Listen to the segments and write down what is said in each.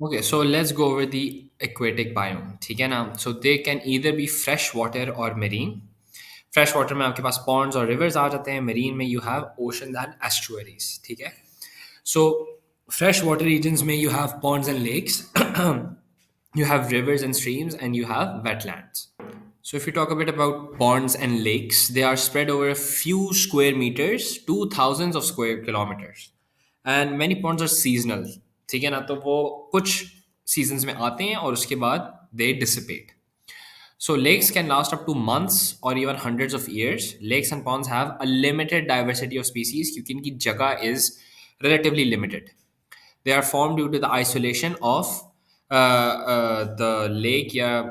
Okay, so let's go over the aquatic biome. ठीक है ना? So they can either be fresh water or marine. Fresh water में आपके पास ponds और rivers आ जाते हैं. Marine में you have oceans and estuaries. ठीक है? So fresh water regions में you have ponds and lakes. You have rivers and streams, and you have wetlands. So if you talk a bit about ponds and lakes, they are spread over a few square meters to thousands of square kilometers. And many ponds are seasonal. ठीक है ना? तो वो कुछ seasons में आते हैं और उसके बाद they dissipate. So lakes can last up to months or even hundreds of years. Lakes and ponds have a limited diversity of species क्योंकि इनकी जगह is relatively limited. They are formed due to the isolation of the lake, yeah,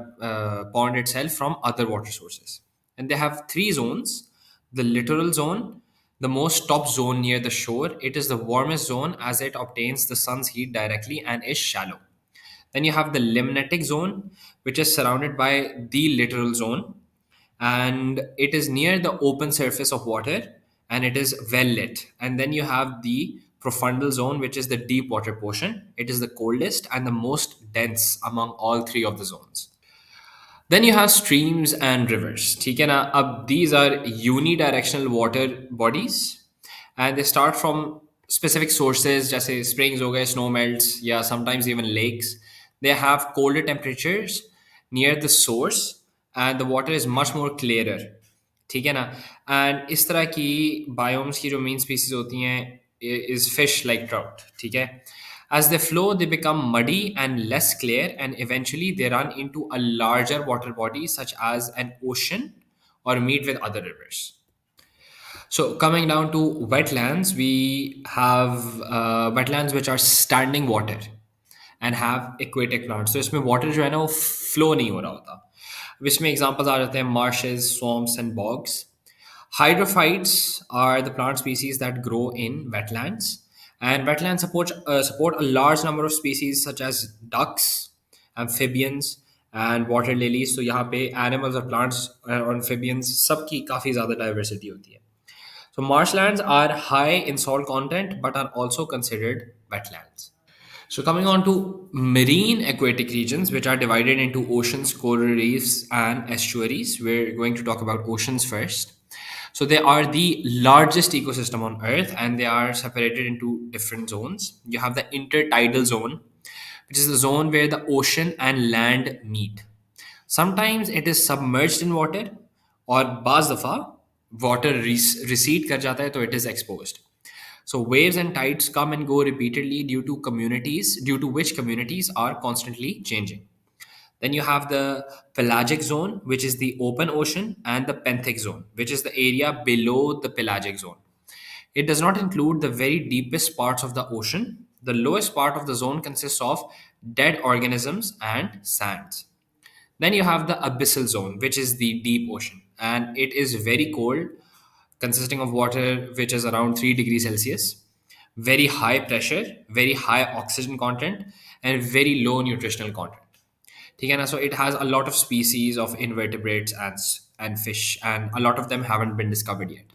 pond itself from other water sources. And they have three zones: the littoral zone, the most top zone near the shore. It is the warmest zone as it obtains the sun's heat directly and is shallow. Then you have the limnetic zone, which is surrounded by the littoral zone, and it is near the open surface of water and it is well lit. And then you have the profundal zone, which is the deep water portion. It is the coldest and the most dense among all three of the zones. Then you have streams and rivers. ठीक है ना? अब these are unidirectional water bodies and they start from specific sources जैसे springs हो गए, snow melts या sometimes even lakes. They have colder temperatures near the source and the water is much more clearer. ठीक है ना? And इस तरह की बायोम्स की जो मेन स्पीसीज होती हैं इज फिश लाइक ट्राउट. ठीक है? As they flow, they become muddy and less clear, and eventually they run into a larger water body, such as an ocean, or meet with other rivers. So, coming down to wetlands, we have wetlands which are standing water and have aquatic plants. So, इसमें water जो है ना वो flow नहीं हो रहा होता. इसमें examples आ जाते हैं marshes, swamps, and bogs. Hydrophytes are the plant species that grow in wetlands, and wetlands support a large number of species such as ducks, amphibians, and water lilies. So यहाँ पे animals और plants और amphibians सबकी काफ़ी ज़्यादा diversity होती है. So marshlands are high in salt content but are also considered wetlands. So coming on to marine aquatic regions, which are divided into oceans, coral reefs, and estuaries. We're going to talk about oceans first. So they are the largest ecosystem on Earth, and they are separated into different zones. You have the intertidal zone, which is the zone where the ocean and land meet. Sometimes it is submerged in water, और बाज दफ़ा water recede कर जाता है तो it is exposed. So waves and tides come and go repeatedly due to which communities are constantly changing. Then you have the pelagic zone, which is the open ocean, and the benthic zone, which is the area below the pelagic zone. It does not include the very deepest parts of the ocean. The lowest part of the zone consists of dead organisms and sands. Then you have the abyssal zone, which is the deep ocean, and it is very cold, consisting of water which is around 3 degrees Celsius, very high pressure, very high oxygen content, and very low nutritional content. ठीक है ना? So it has a lot of species of invertebrates and fish, and a lot of them haven't been discovered yet.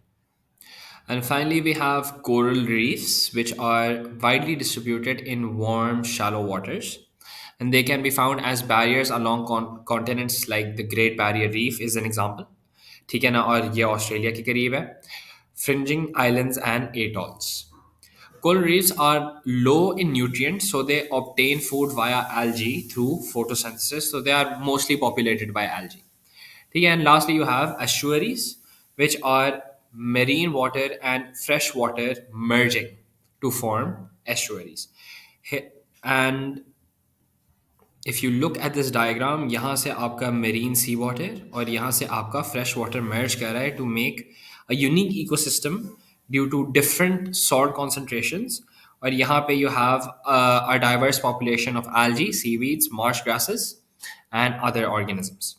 And finally, we have coral reefs, which are widely distributed in warm, shallow waters. And they can be found as barriers along continents like the Great Barrier Reef is an example. ठीक है ना? और ये Australia के करीब है. Fringing islands and atolls. Coral reefs are low in nutrients, so they obtain food via algae through photosynthesis. So they are mostly populated by algae. Okay, and lastly, you have estuaries, which are marine water and fresh water merging to form estuaries. And if you look at this diagram, यहाँ से आपका marine sea water और यहाँ से आपका fresh water merge कर रहा है to make a unique ecosystem due to different salt concentrations. और यहाँ पे you have a diverse population of algae, seaweeds, marsh grasses, and other organisms.